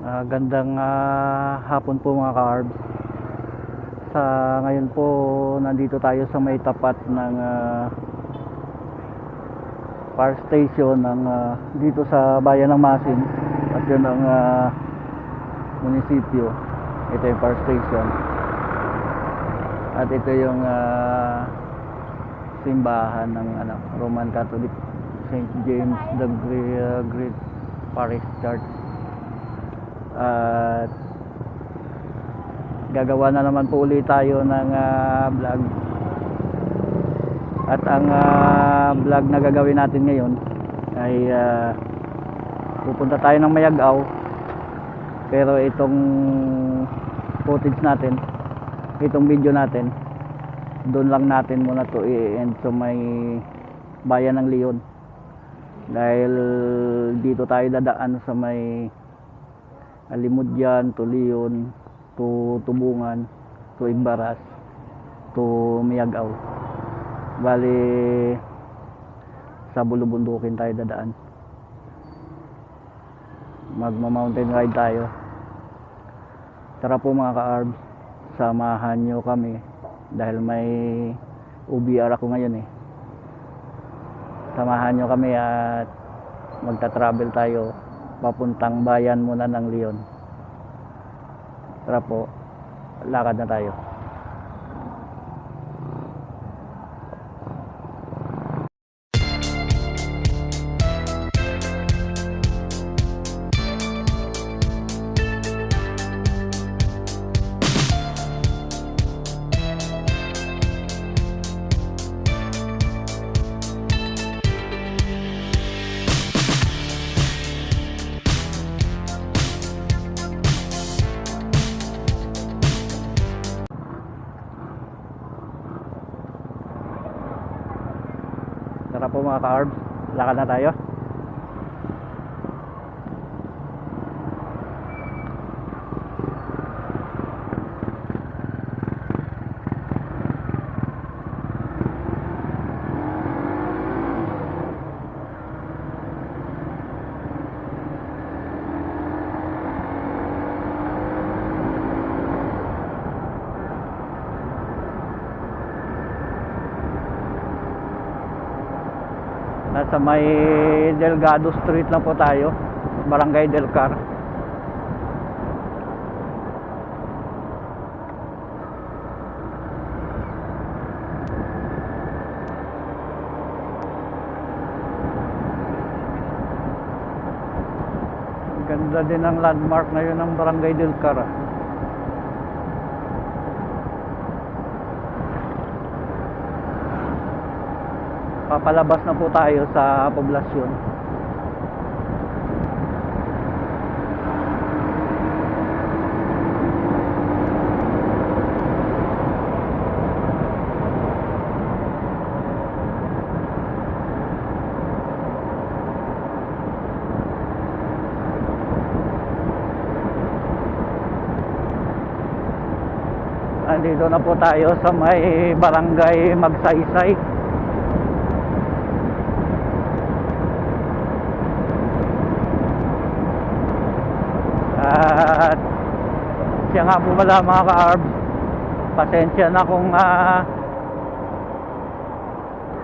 Gandang hapon po mga ka-arbs. Sa ngayon po, nandito tayo sa may tapat ng fire station ng dito sa bayan ng Masin. At yun ang munisipyo. Ito yung fire station. At ito yung simbahan ng Roman Catholic St. James the Great Parish Church. At gagawa na naman po ulit tayo ng vlog. At ang vlog na gagawin natin ngayon ay pupunta tayo ng Mayagaw. Pero itong footage natin, itong video natin, doon lang natin muna to i-end sa may bayan ng Leon. Dahil dito tayo dadaan sa may Alimudyan to Leon to Tubungan to Imbaras to Mayagaw. Bali sa Bulubundukin tayo dadaan. Magma-mountain ride tayo. Tara po mga ka-arbs, samahan nyo kami dahil may UBR ako ngayon eh. Samahan nyo kami at magta-travel tayo papuntang bayan muna ng Leon. Tara po, lakad na tayo. Tara po mga ka-arbs, lakad na tayo. Nasa may Delgado Street lang po tayo, Barangay Del Car. Ganda din ang landmark na yun ng Barangay Del Car. Papalabas na po tayo sa poblasyon. Andito na po tayo sa may Barangay Magsaysay. At siya nga po pala mga ka-arbs, pasensya na kung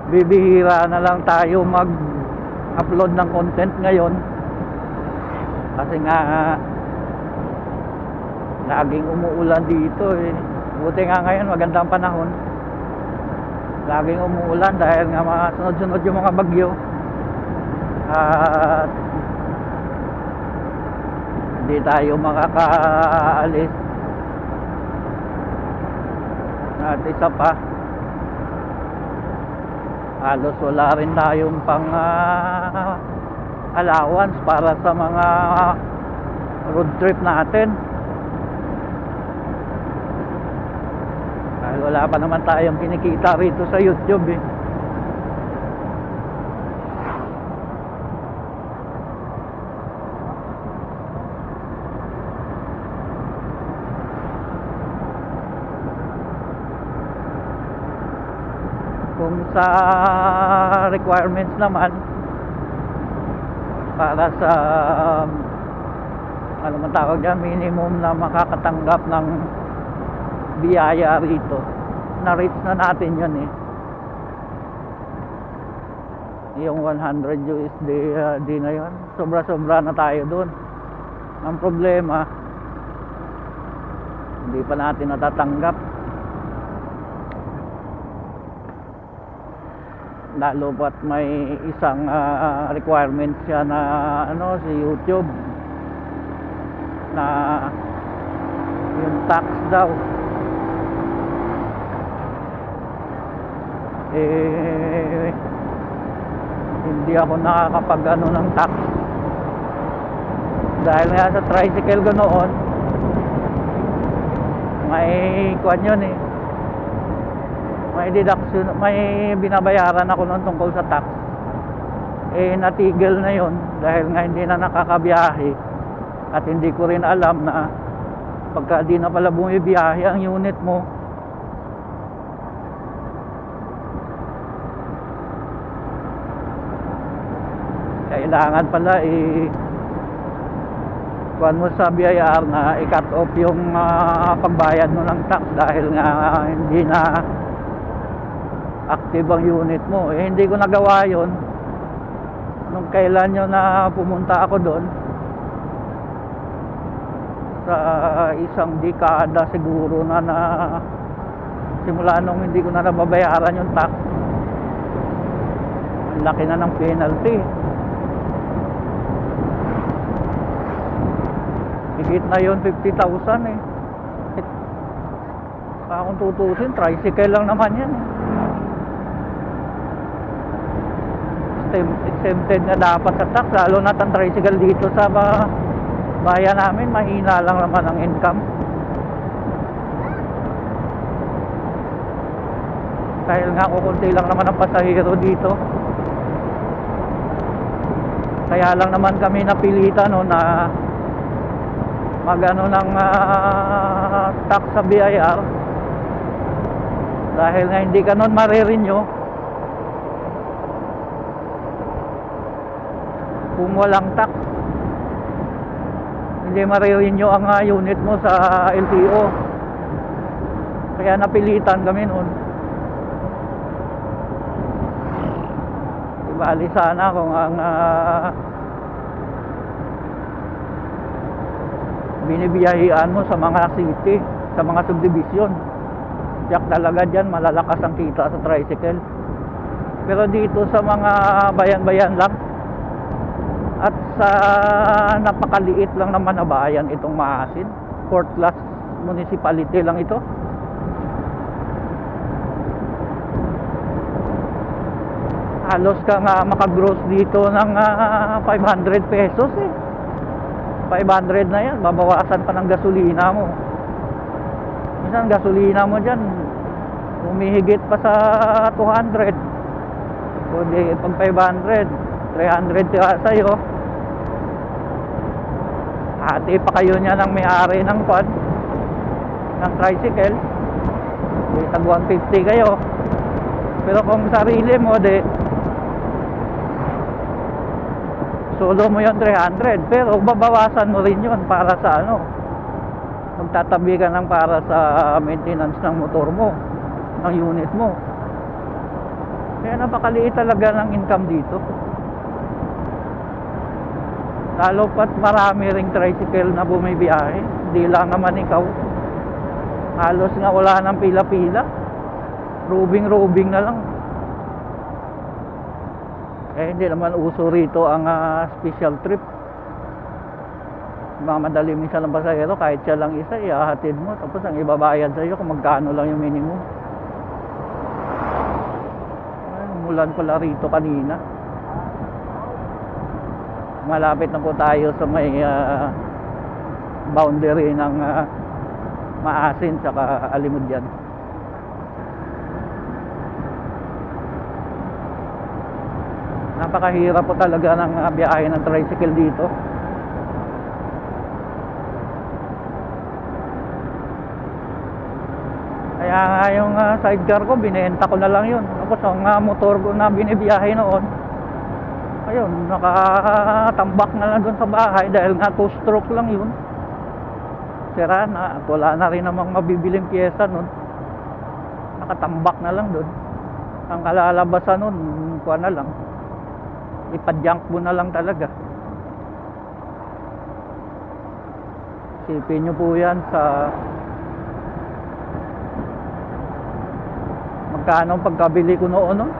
bibihira na lang tayo mag-upload ng content ngayon. Kasi nga laging umuulan dito eh. Buti nga ngayon magandang panahon. Laging umuulan dahil nga mga sunod-sunod yung mga bagyo. At hindi tayo makakaalis. At isa pa, halos wala rin tayong pang allowance para sa mga road trip natin. Dahil wala pa naman tayong kinikita rito sa YouTube eh. Kung sa requirements naman para sa ano man tawag dyan, minimum na makakatanggap ng biyaya rito. Na-reach na natin yun eh. Yung 100 USD di na yun. Sobra-sobra na tayo dun. Ang problema, hindi pa natin natatanggap. Lalo pat may isang requirement siya na ano, si YouTube na yung tax daw hindi ako nakakapag ano ng tax dahil nga sa tricycle ko noon may kuwan yun eh, may deduction, may binabayaran ako noon tungkol sa tax. Natigil na yun dahil nga hindi na nakakabiyahe at hindi ko rin alam na pagka di na pala bumibiyahe ang unit mo, kailangan pala kuwan mo sa BIR na i-cut off yung pagbayad mo ng tax dahil nga hindi na active ang unit mo. Hindi ko nagawa yon nung kailan yun na pumunta ako doon sa isang dekada siguro na simula nung hindi ko na nababayaran yung tax. Ang laki na ng penalty. Higit na yun 50,000 eh. Kung tutusin, tricycle lang naman yan eh. Exempted na dapat sa tax, lalo na ang tricycle dito sa bayan namin, mahina lang naman ang income. Dahil nga kukunti lang naman ang pasahero dito. Kaya lang naman kami napilitan no, na magano ng tax sa BIR dahil nga hindi ka nun marirenew kung walang tax. Hindi marirenew ang unit mo sa LTO, kaya napilitan kami nun. Ibali sana kung ang binibiyahian mo sa mga city, sa mga subdivision, tiyak talaga dyan malalakas ang kita sa tricycle. Pero dito sa mga bayan-bayan lang at sa napakaliit lang naman na bayan itong Maasin, 4th class municipality lang ito. Halos ka nga makagross dito ng 500 pesos eh. 500 na yan, babawasan pa ng gasolina mo. Minsan gasolina mo dyan humihigit pa sa 200. Kundi pag 500, 300 ka sa'yo. Hati pa kayo niya ng may-ari ng quad, ng tricycle, tag 150 kayo. Pero kung sarili mo, solo mo yung 300, pero babawasan mo rin yun para sa ano, magtatabi ka lang para sa maintenance ng motor mo, ng unit mo. Kaya napakaliit talaga ng income dito. Lalo pat marami ring tricycle na bumibiyahe, hindi lang naman ikaw. Halos nga wala nang pila-pila, robing na lang. Hindi naman uso rito ang special trip. Mga madali minsan lang pasahero, kahit siya lang isa, ihahatid mo, tapos ang ibabayad sa iyo kung magkano lang yung minimum. Umulan pala rito kanina. Malapit na po tayo sa may boundary ng Maasin saka Alimudyan. Napakahirap po talaga ng biyahe ng tricycle dito. Kaya nga yung sidecar ko, binenta ko na lang yun. Tapos ang motor ko na binibiyahe noon, Ayun, nakatambak na lang doon sa bahay dahil nga 2-stroke lang yun. Sira na at wala na rin namang mabibiling pyesa nun. Nakatambak na lang doon. Ang kalalabasan nun, kuha na lang, ipa-junk mo na lang talaga. Isipin nyo po yan sa magkano pagkabili ko noon, no?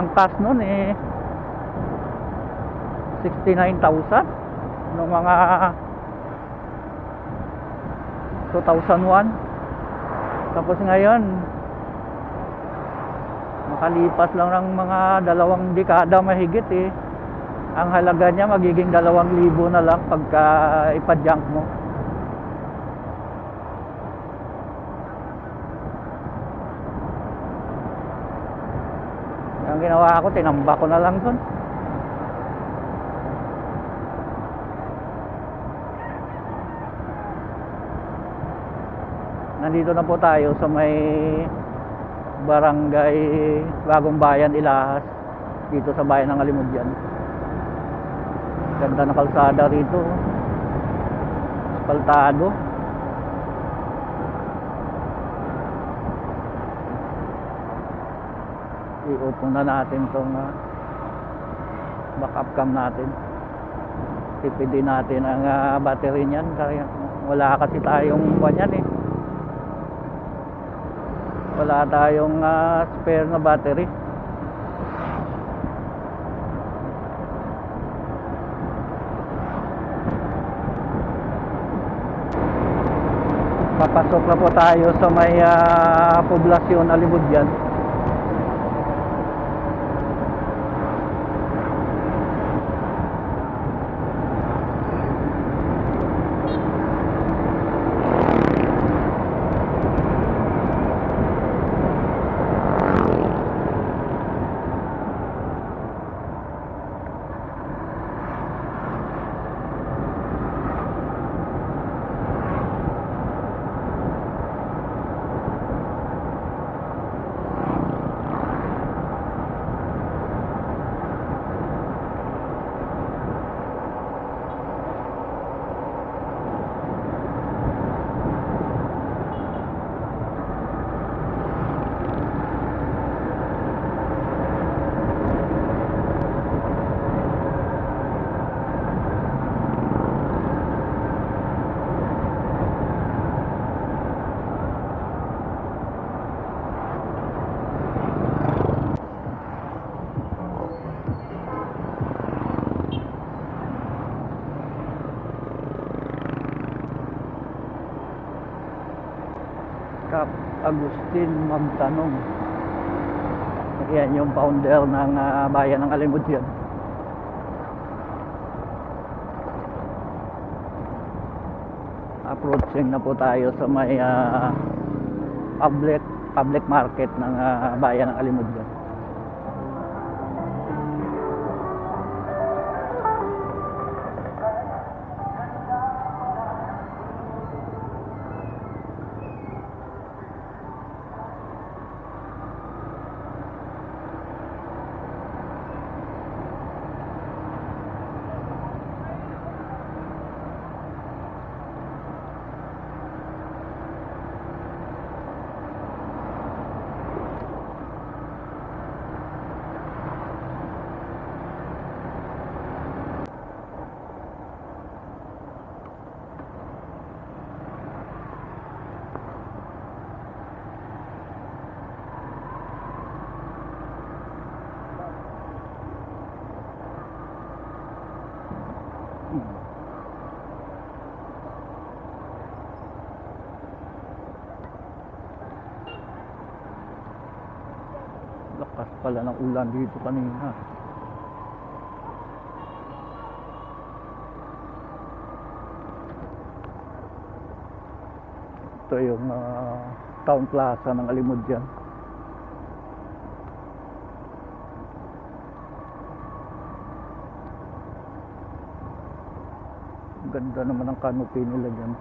Ang cash noon 69,000 noong mga 2001. Tapos ngayon makalipas lang ng mga 2 dekada mahigit ang halaga niya magiging 2,000 na lang pagka ipa-junk mo. Ang ginawa ko, tinambak ko na lang dun. Nandito na po tayo sa may barangay Bagong Bayan, Ilahas, dito sa bayan ng Alimudyan. Ganda na kalsada rito, asfaltado. I-open na natin itong backup cam natin. Tipidin natin ang battery niyan. Wala kasi tayong kanyan wala tayong spare na battery. Papasok na po tayo sa may poblasyon Alimudyan. Kap Agustin Magtanong. Yan yung founder ng bayan ng Alimudyan. Approaching na po tayo sa may public market ng bayan ng Alimudyan. Lakas pala ng ulan dito kanina. Ito yung town plaza ng Alimudyan. Ganda naman ang canopy nila dyan.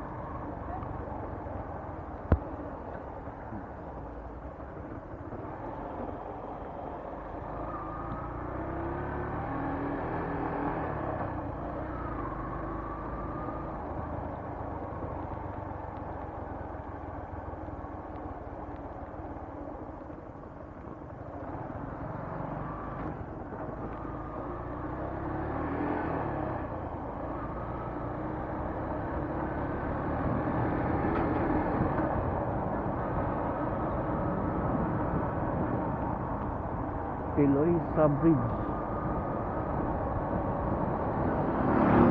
Eloisa Bridge.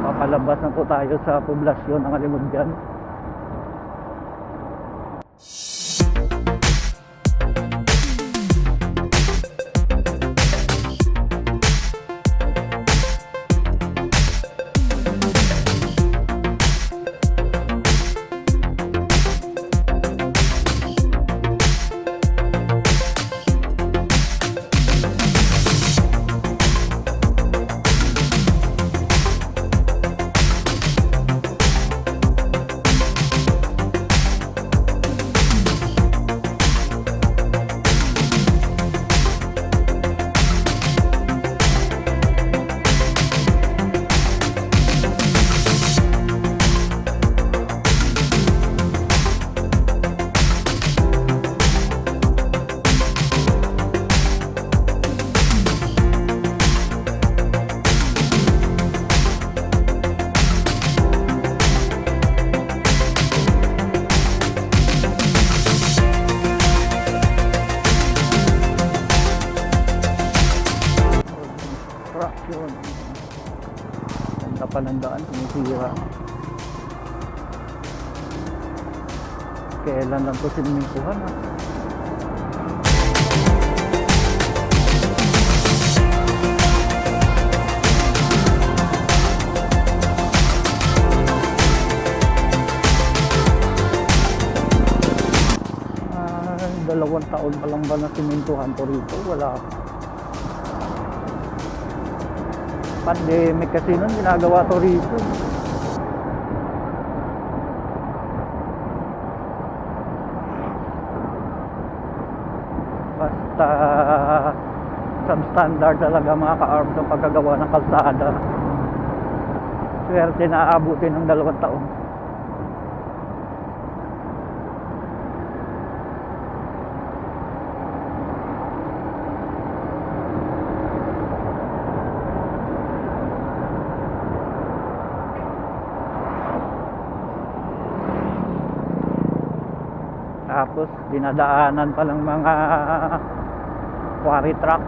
Papalabas na po tayo sa poblasyon ng Alimudyan. Construction. Ganda pa ng daan, sumisira. Kailan lang ito sinimikuhan ha? Dalawang taon pa lang ba na simintuhan to rito? Wala. Pandemic kasi nun, ginagawa to rito. Basta substandard talaga mga ka-arms ang pagkagawa ng kalsada. Swerte na aabutin ng 2 taon. Tapos dinadaanan pa ng mga quarry truck,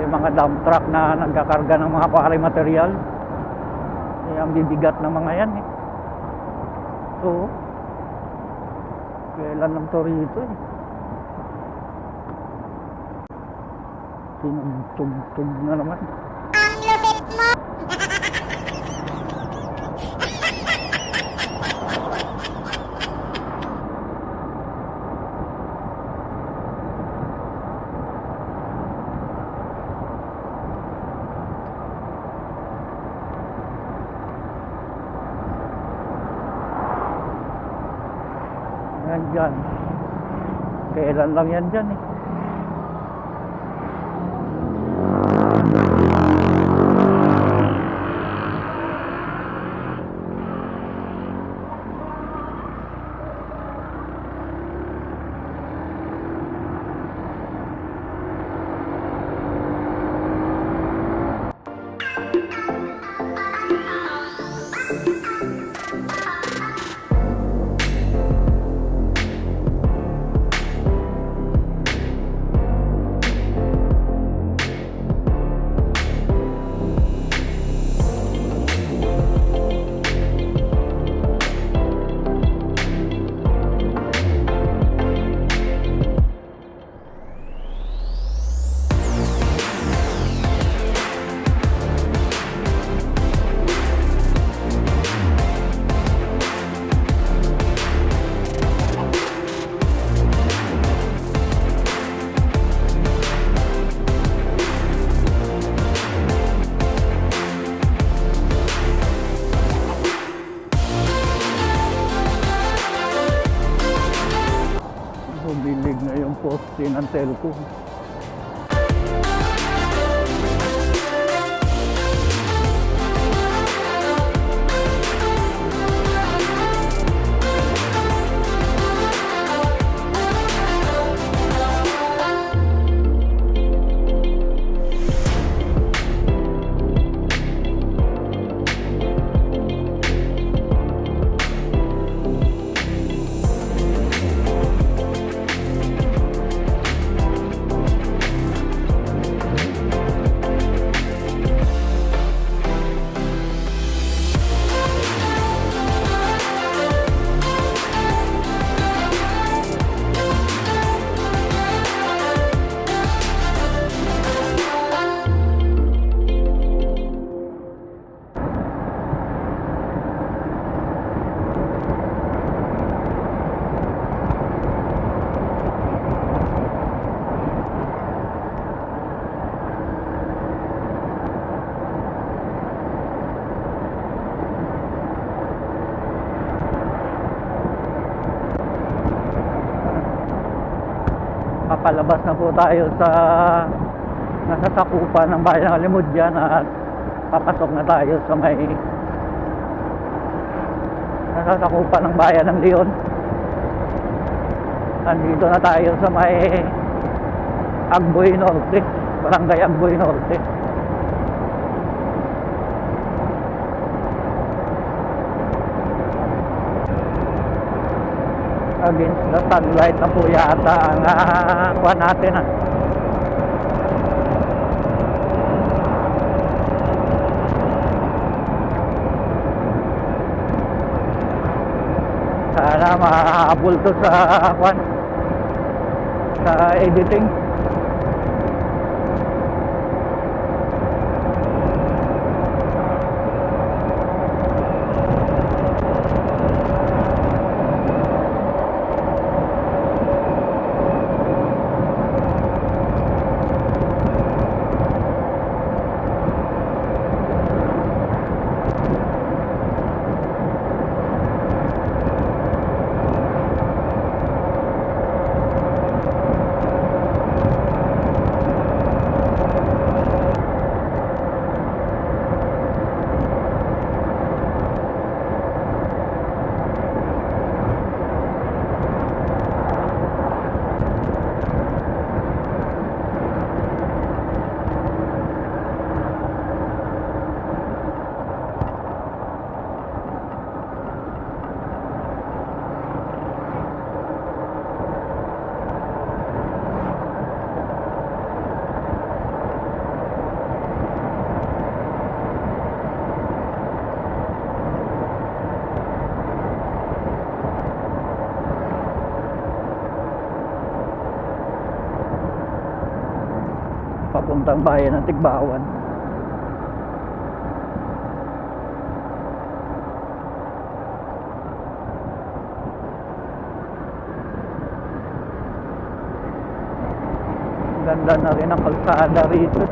yung mga dump truck na nagkakarga ng mga quarry material. Ang bibigat ng mga yan eh. So kailan lang to rito eh. Tinugtog na naman. Ang lupit mo! Yan dyan. Kailan lang yan dyan eh. Bumilig na yung poste ng telco. Palabas na po tayo sa nasa sakupan ng bayan ng Alimudyan at papasok na tayo sa may nasa sakupan ng bayan ng Leon. Andito na tayo sa may Agboy Norte, Barangay Agboy Norte. Against the sunlight na po yata ang kuha natin Sana mahabol to sa kuha sa editing. Papuntang bayan ng Tigbawan. Ganda na rin ang kalsada rito.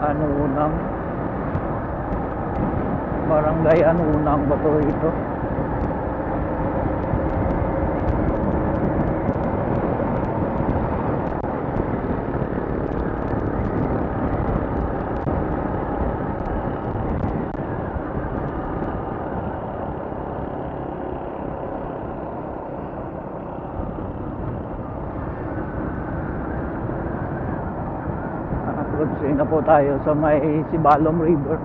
Anunang Barangay Anunang ba to ito? Crossing na po tayo sa may Sibalom River.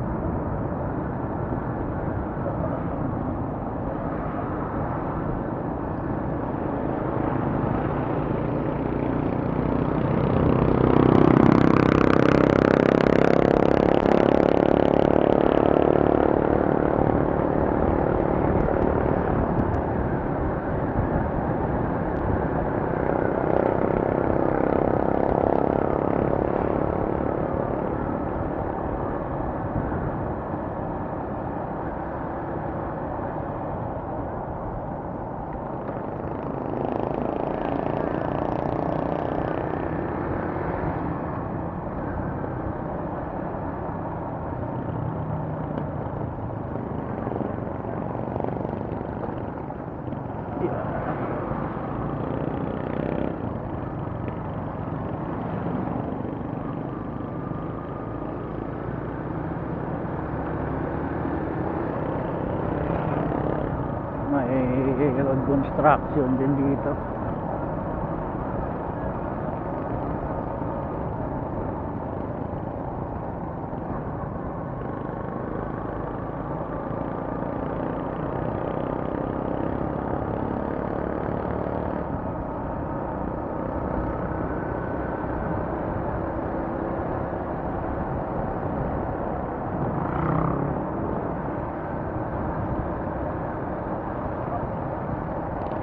May road construction din dito.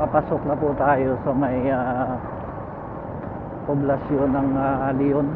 Papasok na po tayo sa may poblasyon ng Leon.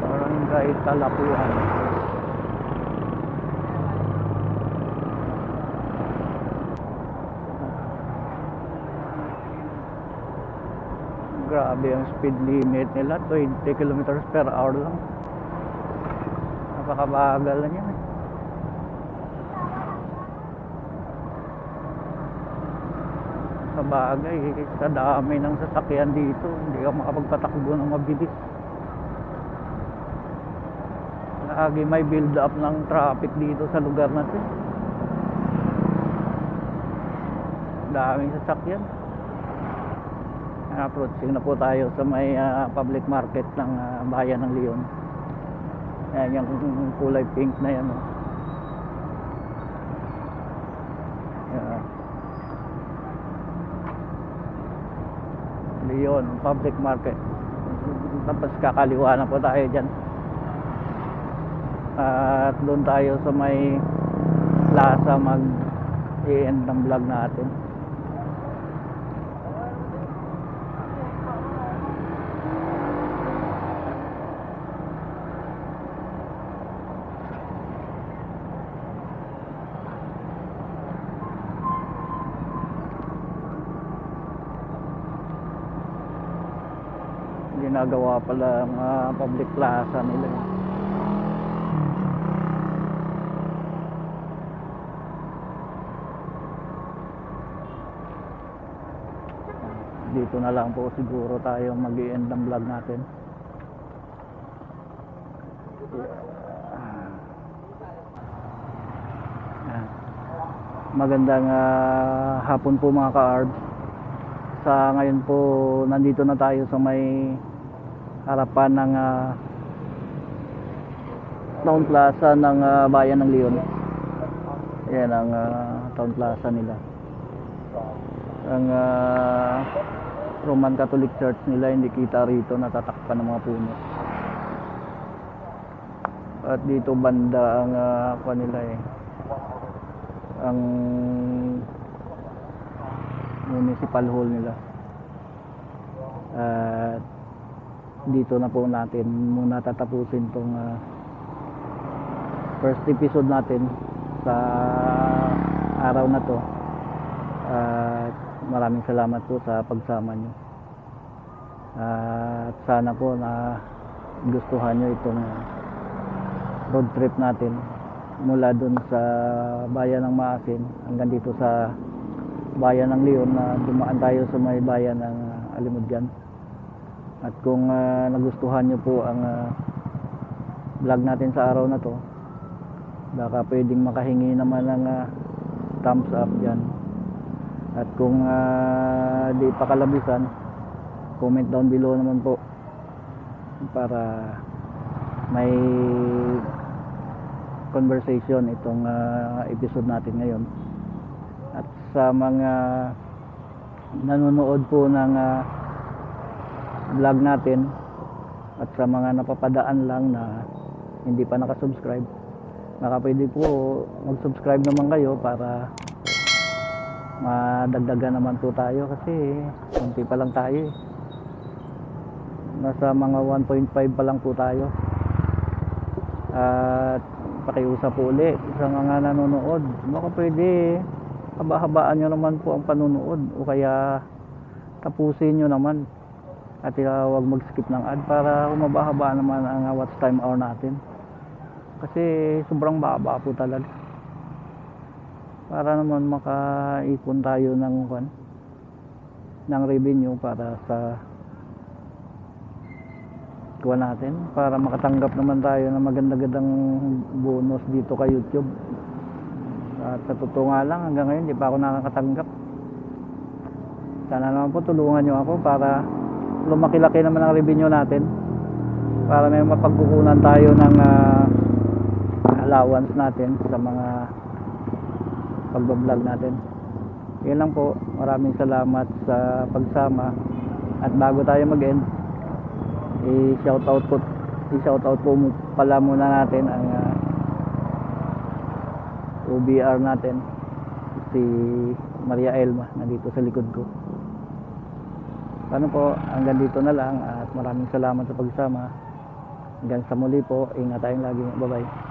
Barangay Talapuan. Grabe ang speed limit nila, 20 kilometers per hour lang. Napakabagal na yan. Sa bagay, sa dami ng sasakyan dito, hindi ka makapagpatakbo ng mabilis. Lagi may build up ng traffic dito sa lugar natin. Daming sasakyan. Approaching na po tayo sa may public market ng bayan ng Leon. Ayan yung kulay pink na yan. Oh. Ayan. Leon public market. Tapos kakaliwa na po tayo dyan. At doon tayo sa may plaza mag-i-end ng vlog natin. Ginagawa pala ang public plaza nila. Dito na lang po siguro tayo mag-i-end ng vlog natin. Magandang hapon po mga ka-ARBS. Sa ngayon po nandito na tayo sa may harapan ng Town Plaza ng bayan ng Leon. Yan ang Town Plaza nila. Ang Roman Catholic Church nila hindi kita rito, natatakpan ng mga puno. At dito banda ang kanila ang municipal hall nila. At dito na po natin muna tatapusin tong first episode natin sa araw na to. At maraming salamat po sa pagsama nyo. At sana po na gustuhan nyo itong road trip natin mula dun sa bayan ng Maasin hanggang dito sa bayan ng Leon, na dumaan tayo sa may bayan ng Alimudyan. At kung nagustuhan nyo po ang vlog natin sa araw na to, baka pwedeng makahingi naman ng thumbs up dyan. At kung di pa kalabisan, comment down below naman po para may conversation itong episode natin ngayon. At sa mga nanonood po ng vlog natin at sa mga napapadaan lang na hindi pa nakasubscribe, baka pwede po mag-subscribe naman kayo para madagdagan naman po tayo, kasi konti pa lang tayo eh. Nasa mga 1.5 pa lang po tayo. At pakiusap po ulit sa mga nanonood, baka pwede haba-habaan nyo naman po ang panunood, o kaya tapusin nyo naman at huwag mag-skip ng ad para humaba-haba naman ang watch time hour natin, kasi sobrang baba po talaga, para naman makaipon tayo ng revenue para sa kuha natin, para makatanggap naman tayo ng maganda-gandang bonus dito kay YouTube. At sa totoo nga lang, hanggang ngayon di pa ako nakakatanggap. Sana naman po tulungan nyo ako para lumaki-laki naman ang revenue natin para may mapagkukunan tayo ng allowance natin sa mga pagbablog natin. Yun lang po, maraming salamat sa pagsama. At bago tayo mag-end, i-shoutout po pala muna natin ang OBR natin, si Maria Elma, nandito sa likod ko. Paano po, hanggang dito na lang at maraming salamat sa pagsama. Hanggang sa muli po, ingat tayong lagi. Bye bye.